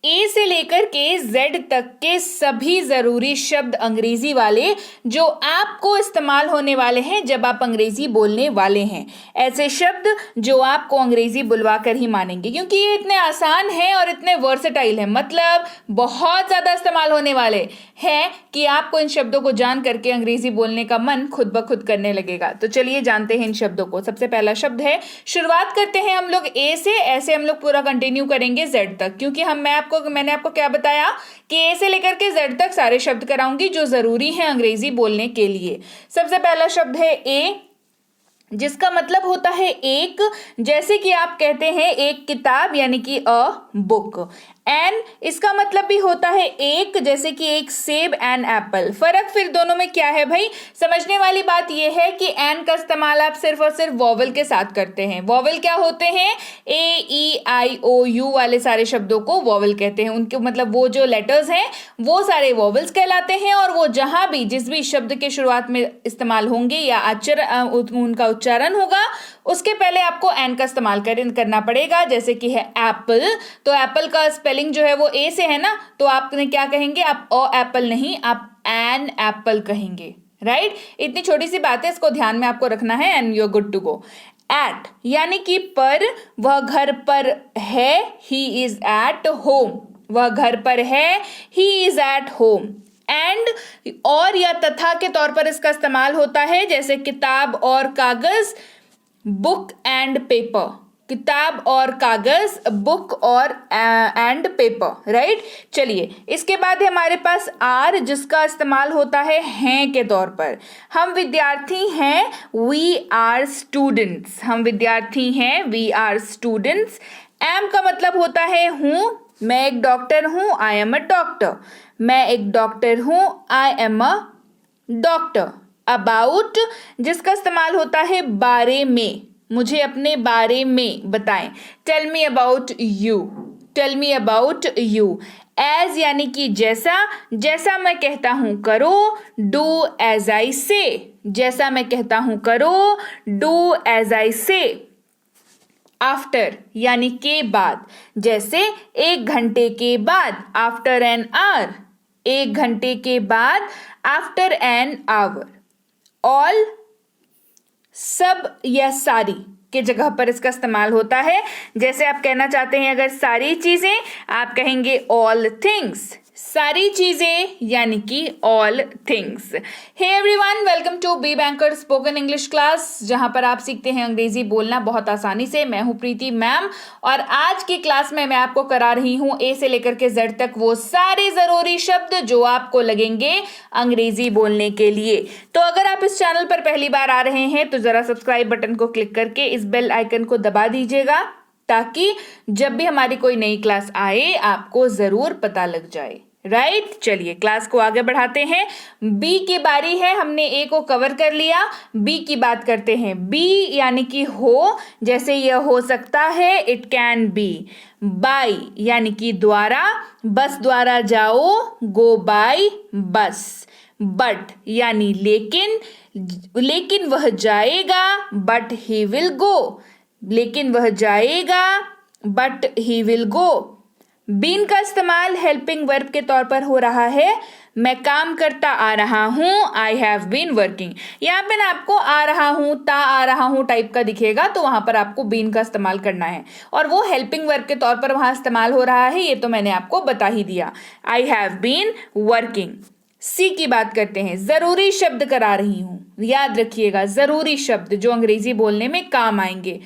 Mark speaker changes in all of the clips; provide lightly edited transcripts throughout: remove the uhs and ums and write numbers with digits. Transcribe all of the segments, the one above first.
Speaker 1: ए से लेकर के जेड तक के सभी जरूरी शब्द अंग्रेजी वाले जो आपको इस्तेमाल होने वाले हैं जब आप अंग्रेजी बोलने वाले हैं, ऐसे शब्द जो आपको अंग्रेजी बुलवा कर ही मानेंगे, क्योंकि ये इतने आसान हैं और इतने वर्सेटाइल हैं, मतलब बहुत ज्यादा इस्तेमाल होने वाले हैं कि आपको इन शब्दों को जान करके अंग्रेजी बोलने का मन खुद ब खुद करने लगेगा। तो चलिए जानते हैं इन शब्दों को। सबसे पहला शब्द है, शुरुआत करते हैं हम लोग ए से, ऐसे हम लोग पूरा कंटिन्यू करेंगे जेड तक, क्योंकि मैंने आपको क्या बताया कि ए से लेकर के जेड तक सारे शब्द कराऊंगी जो जरूरी हैं अंग्रेजी बोलने के लिए। सबसे पहला शब्द है ए, जिसका मतलब होता है एक, जैसे कि आप कहते हैं एक किताब यानी कि अ बुक। एन, इसका मतलब भी होता है एक, जैसे कि एक सेब एंड एप्पल। फर्क फिर दोनों में क्या है भाई? समझने वाली बात यह है कि एन का इस्तेमाल आप सिर्फ और सिर्फ वॉवल के साथ करते हैं। वॉवल क्या होते हैं? ए ई आई ओ यू वाले सारे शब्दों को वॉवल कहते हैं। उनके मतलब वो जो लेटर्स हैं वो सारे वॉवल्स कहलाते हैं, और वो जहां भी जिस भी शब्द के शुरुआत में इस्तेमाल होंगे या उनका उच्चारण होगा उसके पहले आपको एन का इस्तेमाल करना पड़ेगा। जैसे कि है एप्पल, तो एप्पल का स्पेलिंग जो है वो ए से है ना, तो आपने क्या कहेंगे? आप अ एप्पल नहीं, आप एन एप्पल कहेंगे, राइट? इतनी छोटी सी बात है, इसको ध्यान में आपको रखना है and you are good to go. At यानी कि पर, वह घर पर है, ही इज एट होम। वह घर पर है, he is at home. And और या तथा के तौर पर इसका इस्तेमाल होता है, जैसे किताब और कागज, बुक एंड पेपर। किताब और कागज, बुक और एंड पेपर, राइट? चलिए, इसके बाद है हमारे पास आर, जिसका इस्तेमाल होता है हैं के तौर पर। हम विद्यार्थी हैं, वी आर स्टूडेंट्स। हम विद्यार्थी हैं, वी आर स्टूडेंट्स। एम का मतलब होता है हूं, मैं एक डॉक्टर हूं, आई एम अ डॉक्टर। मैं एक डॉक्टर हूं, I am a doctor. About, जिसका इस्तेमाल होता है बारे में, मुझे अपने बारे में बताएं। Tell me about you, tell me about you. As यानी कि जैसा, जैसा मैं कहता हूं करो, डू एज आई से। जैसा मैं कहता हूं करो, डू एज आई से। आफ्टर यानी के बाद, जैसे एक घंटे के बाद, आफ्टर एन आवर। एक घंटे के बाद, आफ्टर एन आवर। ऑल, सब या सारी के जगह पर इसका इस्तेमाल होता है। जैसे आप कहना चाहते हैं अगर सारी चीजें, आप कहेंगे ऑल थिंग्स। सारी चीजें यानी कि all things. Hey everyone, welcome to be banker spoken English class, जहां पर आप सीखते हैं अंग्रेजी बोलना बहुत आसानी से। मैं हूं प्रीति मैम, और आज की क्लास में मैं आपको करा रही हूं ए से लेकर के जेड तक वो सारे जरूरी शब्द जो आपको लगेंगे अंग्रेजी बोलने के लिए। तो अगर आप इस चैनल पर पहली बार आ रहे हैं तो जरा सब्सक्राइब बटन को क्लिक करके इस बेल आइकन को दबा दीजिएगा, ताकि जब भी हमारी कोई नई क्लास आए आपको जरूर पता लग जाए, राइट? चलिए क्लास को आगे बढ़ाते हैं। बी की बारी है, हमने ए को कवर कर लिया, बी की बात करते हैं। बी यानी कि हो, जैसे यह हो सकता है, इट कैन बी। बाय यानी कि द्वारा, बस द्वारा जाओ, गो बाय बस। बट यानी लेकिन, लेकिन वह जाएगा, बट ही विल गो। लेकिन वह जाएगा, but he will go. Been का इस्तेमाल हेल्पिंग वर्ब के तौर पर हो रहा है। मैं काम करता आ रहा हूं, आई हैव बीन वर्किंग। यहाँ पे ना आपको आ रहा हूं, ता आ रहा हूं टाइप का दिखेगा, तो वहां पर आपको बीन का इस्तेमाल करना है, और वो हेल्पिंग वर्ब के तौर पर वहां इस्तेमाल हो रहा है, ये तो मैंने आपको बता ही दिया। I have been working. सी की बात करते हैं, जरूरी शब्द करा रही हूं, याद रखिएगा, जरूरी शब्द जो अंग्रेजी बोलने में काम आएंगे।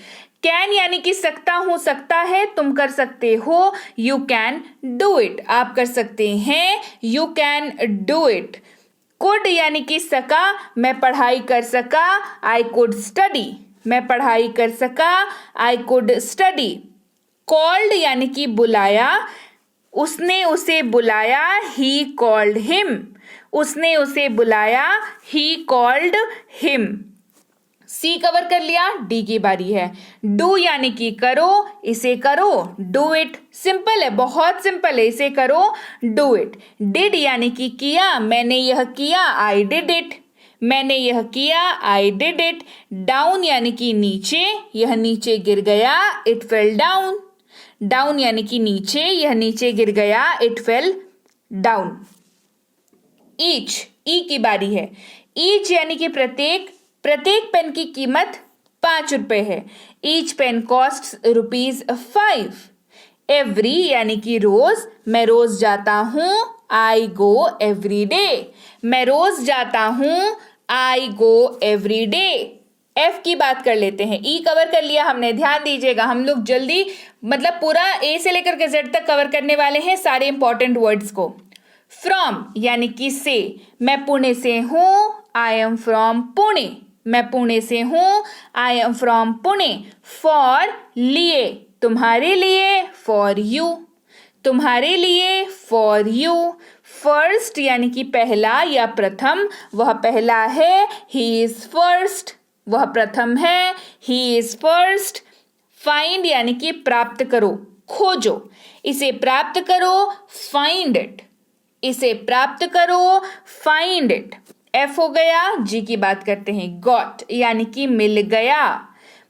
Speaker 1: कैन यानी कि सकता हूं, सकता है, तुम कर सकते हो, यू कैन डू इट। आप कर सकते हैं, you can do it. Could यानी कि सका, मैं पढ़ाई कर सका, आई कुड स्टडी। मैं पढ़ाई कर सका, आई कुड स्टडी। कॉल्ड यानी कि बुलाया, उसने उसे बुलाया, ही कॉल्ड हिम। उसने उसे बुलाया, he called him. C cover कर लिया, डी की बारी है। डू यानी कि करो, इसे करो, डू इट। सिंपल है, बहुत सिंपल है, इसे करो, डू इट। डिड यानी कि किया, मैंने यह किया, आई डिड इट। मैंने यह किया, आई डिड इट। डाउन यानी कि नीचे, यह नीचे गिर गया, इट फेल डाउन। डाउन यानी कि नीचे, यह नीचे गिर गया, इट फेल डाउन। ईच, ई की बारी है। ईच यानी कि प्रत्येक, प्रत्येक पेन की कीमत 5 रुपए है। Each pen cost ₹5। एवरी यानी कि रोज, मैं रोज जाता हूं, आई गो एवरी डे। मैं रोज जाता हूं, आई गो एवरी डे। एफ की बात कर लेते हैं। ई कवर कर लिया हमने, ध्यान दीजिएगा हम लोग जल्दी मतलब पूरा ए से लेकर के जेड तक कवर करने वाले हैं सारे इंपॉर्टेंट वर्ड्स को। फ्रॉम यानी कि से, मैं पुणे से हूं, आई एम फ्रॉम पुणे। मैं पुणे से हूं, I am from Pune. For लिए, तुम्हारे लिए, फॉर यू। तुम्हारे लिए, फॉर यू। फर्स्ट यानी कि पहला या प्रथम, वह पहला है, ही इज फर्स्ट। वह प्रथम है, ही इज फर्स्ट। फाइंड यानी कि प्राप्त करो, खोजो। इसे प्राप्त करो, फाइंड इट। इसे प्राप्त करो, फाइंड इट। एफ हो गया। जी की बात करते हैं। गॉट यानी कि मिल गया।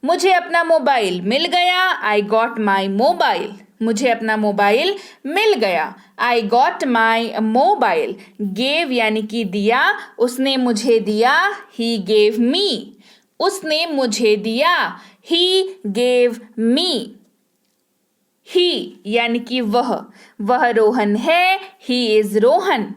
Speaker 1: मुझे अपना मोबाइल मिल गया, आई गॉट माई मोबाइल। मुझे अपना मोबाइल मिल गया, I got my mobile. Gave यानी कि दिया, उसने मुझे दिया, ही गेव मी। उसने मुझे दिया, ही गेव मी। ही यानी कि वह रोहन है, ही इज रोहन।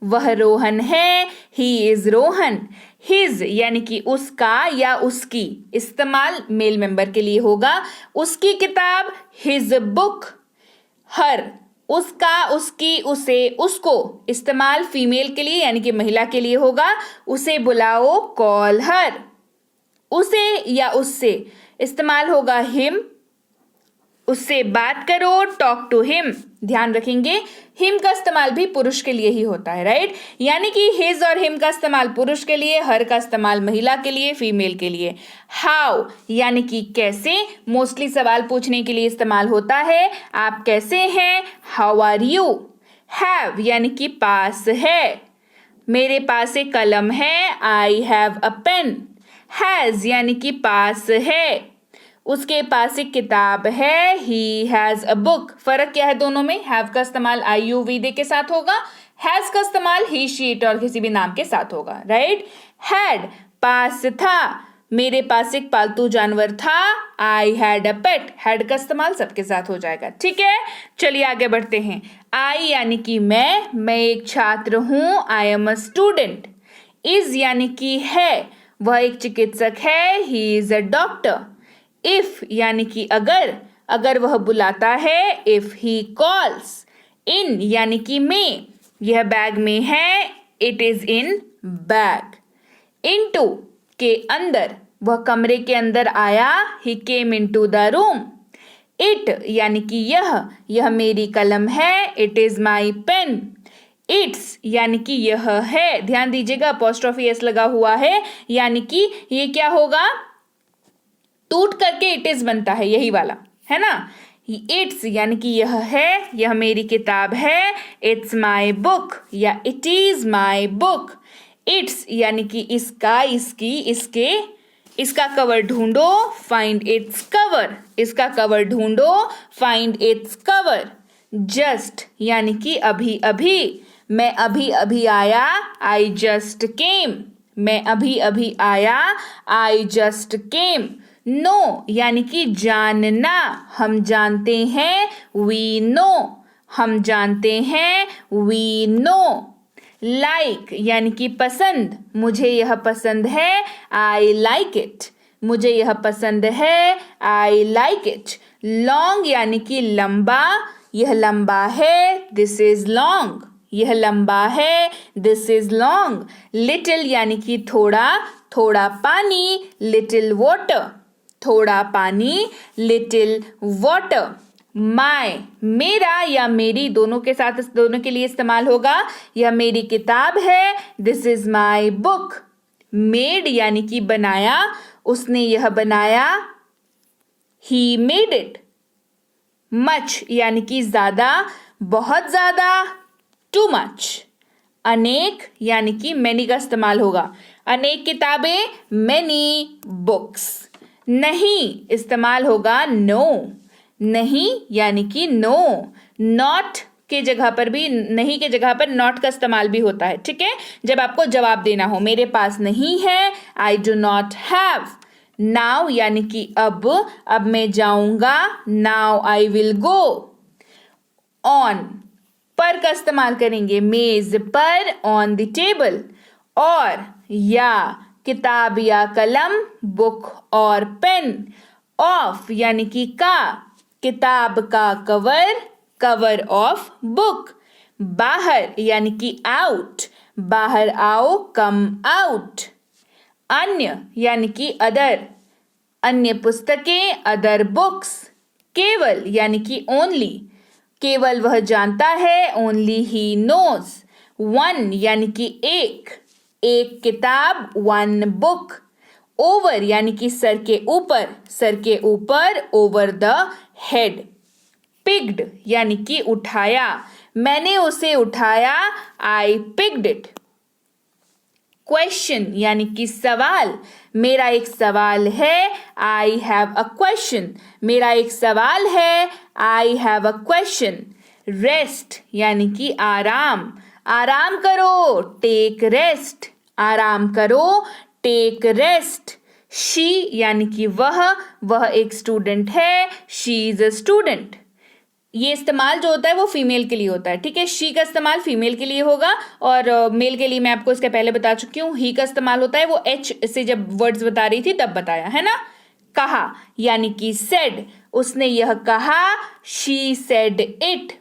Speaker 1: वह रोहन है, ही इज रोहन। हिज यानी कि उसका या उसकी, इस्तेमाल मेल मेंबर के लिए होगा। उसकी किताब, हिज बुक। हर, उसका, उसकी, उसे, उसको, इस्तेमाल फीमेल के लिए यानी कि महिला के लिए होगा। उसे बुलाओ, कॉल हर। उसे या उससे, इस्तेमाल होगा हिम। उससे बात करो, टॉक टू हिम। ध्यान रखेंगे हिम का इस्तेमाल भी पुरुष के लिए ही होता है, राइट। यानी कि हिज और हिम का इस्तेमाल पुरुष के लिए, हर का इस्तेमाल महिला के लिए, फीमेल के लिए। हाउ यानी कि कैसे, मोस्टली सवाल पूछने के लिए इस्तेमाल होता है, आप कैसे हैं, हाउ आर यू। हैव यानी कि पास है, मेरे पास एक कलम है, I have a pen. Has यानी कि पास है, उसके पास एक किताब है, ही हैज अ बुक। फर्क क्या है दोनों में, हैव का इस्तेमाल आई यू वी दे के साथ होगा, हैज का इस्तेमाल ही शी इट और किसी भी नाम के साथ होगा, राइट। हैड, पास था, मेरे पास एक पालतू जानवर था, I had a pet. Had का इस्तेमाल सबके साथ हो जाएगा, ठीक है। चलिए आगे बढ़ते हैं। आई यानी कि मैं एक छात्र हूं, I am a student. Is यानी कि है, वह एक चिकित्सक है, he is a doctor. If यानी कि अगर वह बुलाता है, इफ ही कॉल्स। इन यानी कि में, यह बैग में है, it is in bag. Into के अंदर, वह कमरे के अंदर आया, he came into the room. It यानी कि यह मेरी कलम है, it is my pen. It's यानी कि यह है, ध्यान दीजिएगा अपॉस्ट्रोफी एस लगा हुआ है, यानी कि ये क्या होगा, टूट करके इट इज बनता है, यही वाला है ना। इट्स यानी कि यह है, यह मेरी किताब है, इट्स माई बुक या it is my book. It's यानी कि इसका, इसकी, इसके, इसका कवर ढूंढो, फाइंड इट्स कवर। इसका कवर ढूंढो, फाइंड इट्स कवर। जस्ट यानी कि अभी अभी, मैं अभी अभी आया, आई जस्ट केम। मैं अभी अभी आया, आई जस्ट केम। नो यानी कि जानना, हम जानते हैं, वी नो। हम जानते हैं, वी नो। लाइक यानी कि पसंद, मुझे यह पसंद है, आई लाइक इट। मुझे यह पसंद है, आई लाइक इट। लॉन्ग यानी कि लंबा, यह लंबा है, दिस इज लॉन्ग। यह लंबा है, दिस इज लॉन्ग। लिटिल यानी कि थोड़ा, थोड़ा पानी, लिटिल वाटर। थोड़ा पानी, लिटिल वाटर। माय, मेरा या मेरी, दोनों के साथ, दोनों के लिए इस्तेमाल होगा। यह मेरी किताब है, this is my book. Made यानी कि बनाया, उसने यह बनाया, ही मेड इट। मच यानी कि ज्यादा, बहुत ज्यादा, टू मच। अनेक यानी कि मैनी का इस्तेमाल होगा, अनेक किताबें, मैनी बुक्स। नहीं इस्तेमाल होगा नो। नहीं यानी कि नो, नॉट के जगह पर भी, नहीं के जगह पर नॉट का इस्तेमाल भी होता है, ठीक है, जब आपको जवाब देना हो। मेरे पास नहीं है, I do not have. Now यानी कि अब मैं जाऊंगा, now I will go. On, पर का इस्तेमाल करेंगे, मेज पर, ऑन द टेबल। और, या, किताब या कलम, बुक और पेन। ऑफ यानी कि का, किताब का कवर, कवर ऑफ बुक। बाहर यानी कि आउट, बाहर आओ, कम आउट। अन्य यानी कि अदर, अन्य पुस्तकें, अदर बुक्स। केवल यानी कि ओनली, केवल वह जानता है, ओनली ही नोज। वन यानी कि एक, एक किताब, वन बुक। ओवर यानी कि सर के ऊपर, सर के ऊपर, ओवर द हेड। पिक्ड यानी कि उठाया, मैंने उसे उठाया, आई पिक्ड इट। क्वेश्चन यानी कि सवाल, मेरा एक सवाल है, आई हैव अ क्वेश्चन, मेरा एक सवाल है, I have a question. Rest यानी कि आराम, आराम करो, टेक रेस्ट, आराम करो, टेक रेस्ट। शी यानी कि वह एक स्टूडेंट है, शी इज अ स्टूडेंट। ये इस्तेमाल जो होता है वो फीमेल के लिए होता है, ठीक है, शी का इस्तेमाल फीमेल के लिए होगा, और मेल के लिए मैं आपको इसके पहले बता चुकी हूँ। ही का इस्तेमाल होता है वो एच से जब वर्ड्स बता रही थी तब बताया है ना। कहा यानी कि सेड, उसने यह कहा, शी सेड इट।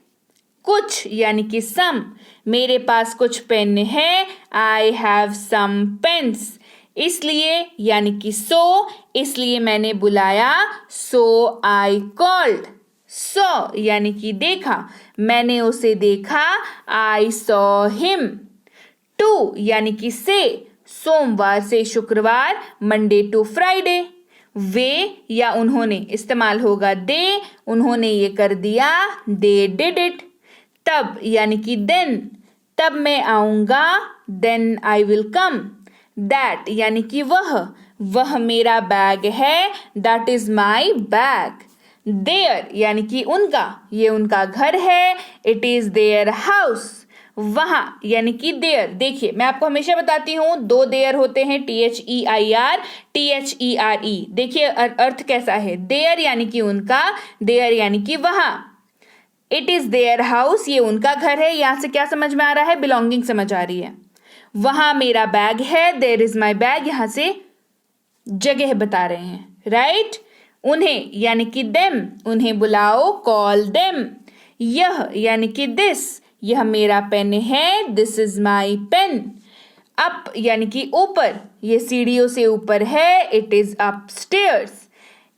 Speaker 1: कुछ यानी कि सम, मेरे पास कुछ पेन है, आई हैव सम पेन्स। इसलिए यानी कि सो, इसलिए मैंने बुलाया, सो आई कॉल्ड। सॉ यानी कि देखा, मैंने उसे देखा, आई सॉ हिम। टू यानी कि से, सोमवार से शुक्रवार, मंडे टू फ्राइडे। वे या उन्होंने इस्तेमाल होगा दे, उन्होंने ये कर दिया, दे डिड इट। तब यानी कि देन, तब मैं आऊंगा, then I will come. That यानी कि वह मेरा बैग है, that is my bag. Their यानी कि उनका, ये उनका घर है, इट इज देयर हाउस। वहां यानी कि देयर, देखिए मैं आपको हमेशा बताती हूं दो देयर होते हैं, THEIR, THERE। देखिए अर्थ कैसा है, देयर यानी कि उनका, देयर यानी कि वहां। इट इज देयर हाउस, ये उनका घर है, यहां से क्या समझ में आ रहा है, बिलोंगिंग समझ आ रही है। वहां मेरा बैग है, देयर इज माई बैग, यहां से जगह बता रहे हैं, राइट। उन्हें यानी कि देम, उन्हें बुलाओ, कॉल देम। यह यानी कि दिस, यह मेरा पेन है, this is my pen. Up यानी कि ऊपर, ये सीढ़ियों से ऊपर है, it is upstairs.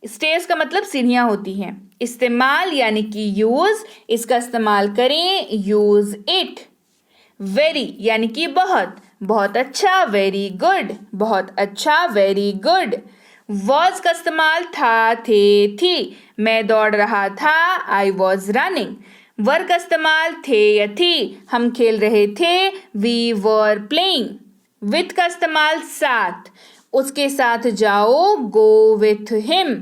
Speaker 1: Stairs का मतलब सीढ़ियां होती हैं। इस्तेमाल यानी कि यूज, इसका इस्तेमाल करें, यूज इट। वेरी यानी कि बहुत, बहुत अच्छा, वेरी गुड, बहुत अच्छा, वेरी गुड। वॉज का इस्तेमाल था, थे, थी, मैं दौड़ रहा था, आई वॉज रनिंग। वर का इस्तेमाल थे या थी, हम खेल रहे थे, वी वर प्लेइंग। विथ का इस्तेमाल साथ, उसके साथ जाओ, गो विथ हिम।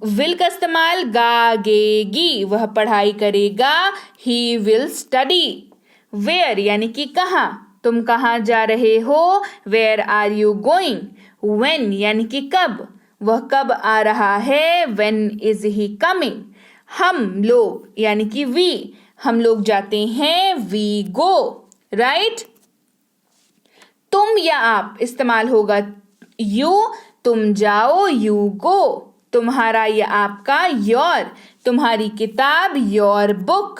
Speaker 1: विल का इस्तेमाल गागेगी, वह पढ़ाई करेगा, ही विल स्टडी। वेयर यानी कि कहाँ, तुम कहाँ जा रहे हो, where are you going. When यानी कि कब, वह कब आ रहा है, व्हेन इज ही कमिंग। हम लोग यानी कि वी, हम लोग जाते हैं, वी गो, राइट। तुम या आप इस्तेमाल होगा यू, तुम जाओ, यू गो। तुम्हारा या आपका, योर, तुम्हारी किताब, योर बुक।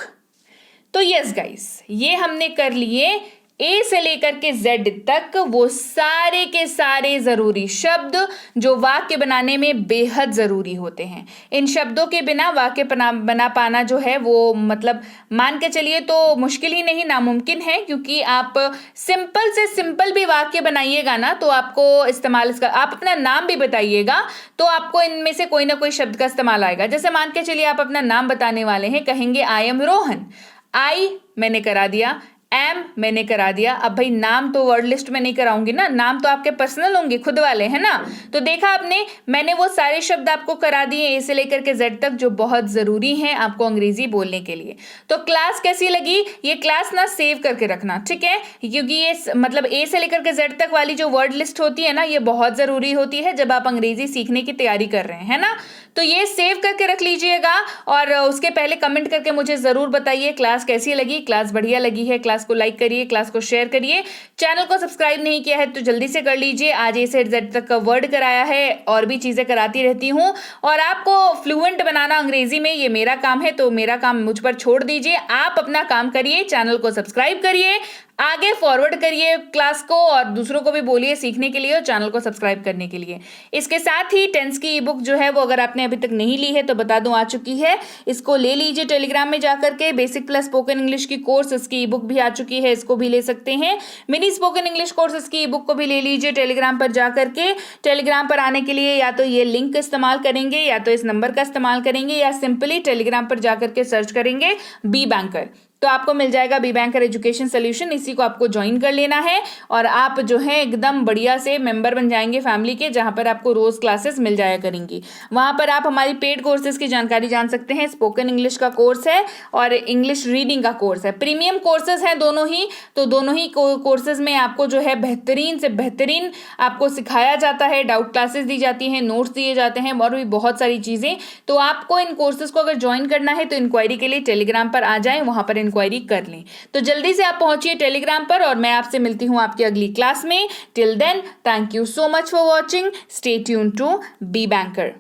Speaker 1: तो यस गाइस, ये हमने कर लिए ए से लेकर के जेड तक वो सारे के सारे ज़रूरी शब्द जो वाक्य बनाने में बेहद ज़रूरी होते हैं। इन शब्दों के बिना वाक्य बना पाना जो है वो मतलब मान के चलिए तो मुश्किल ही नहीं, नामुमकिन है, क्योंकि आप सिंपल से सिंपल भी वाक्य बनाइएगा ना तो आपको इस्तेमाल इसका, आप अपना नाम भी बताइएगा तो आपको इनमें से कोई ना कोई शब्द का इस्तेमाल आएगा। जैसे मान के चलिए आप अपना नाम बताने वाले हैं, कहेंगे आई एम रोहन, आई मैंने करा दिया, एम मैंने करा दिया। अब भाई नाम तो वर्ड लिस्ट में नहीं कराऊंगी ना, नाम तो आपके पर्सनल होंगे, खुद वाले, है ना। तो देखा आपने, मैंने वो सारे शब्द आपको करा दिए ए से लेकर के जेड तक जो बहुत जरूरी हैं आपको अंग्रेजी बोलने के लिए। तो क्लास कैसी लगी? ये क्लास ना सेव करके रखना, ठीक है, क्योंकि ये मतलब ए से लेकर के जेड तक वाली जो वर्ड लिस्ट होती है ना, ये बहुत जरूरी होती है जब आप अंग्रेजी सीखने की तैयारी कर रहे हैं, है ना। तो ये सेव करके रख लीजिएगा और उसके पहले कमेंट करके मुझे जरूर बताइए क्लास कैसी लगी। क्लास बढ़िया लगी है, क्लास को लाइक करिए, क्लास को शेयर करिए। चैनल को सब्सक्राइब नहीं किया है तो जल्दी से कर लीजिए। आज ए से जेड तक का वर्ड कराया है, और भी चीजें कराती रहती हूँ। और आपको फ्लुएंट बनाना अंग्रेजी में, ये मेरा काम है, तो मेरा काम मुझ पर छोड़ दीजिए। आप अपना काम करिए, चैनल को सब्सक्राइब करिए, आगे फॉरवर्ड करिए क्लास को, और दूसरों को भी बोलिए सीखने के लिए और चैनल को सब्सक्राइब करने के लिए। इसके साथ ही टेंस की ई बुक जो है वो अगर आपने अभी तक नहीं ली है तो बता दूं आ चुकी है, इसको ले लीजिए टेलीग्राम में जाकर के। बेसिक प्लस स्पोकन इंग्लिश की कोर्स, इसकी ई बुक भी आ चुकी है, इसको भी ले सकते हैं। मिनी स्पोकन इंग्लिश कोर्स, इसकी ई बुक को भी ले लीजिए टेलीग्राम पर जाकर के। टेलीग्राम पर आने के लिए या तो ये लिंक इस्तेमाल करेंगे, या तो इस नंबर का इस्तेमाल करेंगे, या सिंपली टेलीग्राम पर जाकर के सर्च करेंगे बी बैंकर, तो आपको मिल जाएगा बी बैंकर एजुकेशन सोल्यूशन। इसी को आपको ज्वाइन कर लेना है और आप जो है एकदम बढ़िया से मेंबर बन जाएंगे फैमिली के, जहां पर आपको रोज क्लासेस मिल जाया करेंगी। वहां पर आप हमारी पेड कोर्सेज की जानकारी जान सकते हैं। स्पोकन इंग्लिश का कोर्स है और इंग्लिश रीडिंग का कोर्स है, प्रीमियम कोर्सेज हैं दोनों ही। तो दोनों ही कोर्सेज में आपको जो है बेहतरीन से बेहतरीन आपको सिखाया जाता है, डाउट क्लासेस दी जाती हैं, नोट्स दिए जाते हैं और भी बहुत सारी चीजें। तो आपको इन कोर्सेज को अगर ज्वाइन करना है तो इंक्वायरी के लिए टेलीग्राम पर आ जाएं, वहां पर इंक्वायरी कर लें। तो जल्दी से आप पहुंचिए टेलीग्राम पर और मैं आपसे मिलती हूं आपकी अगली क्लास में। Till then, thank you so much for watching. Stay tuned to be banker.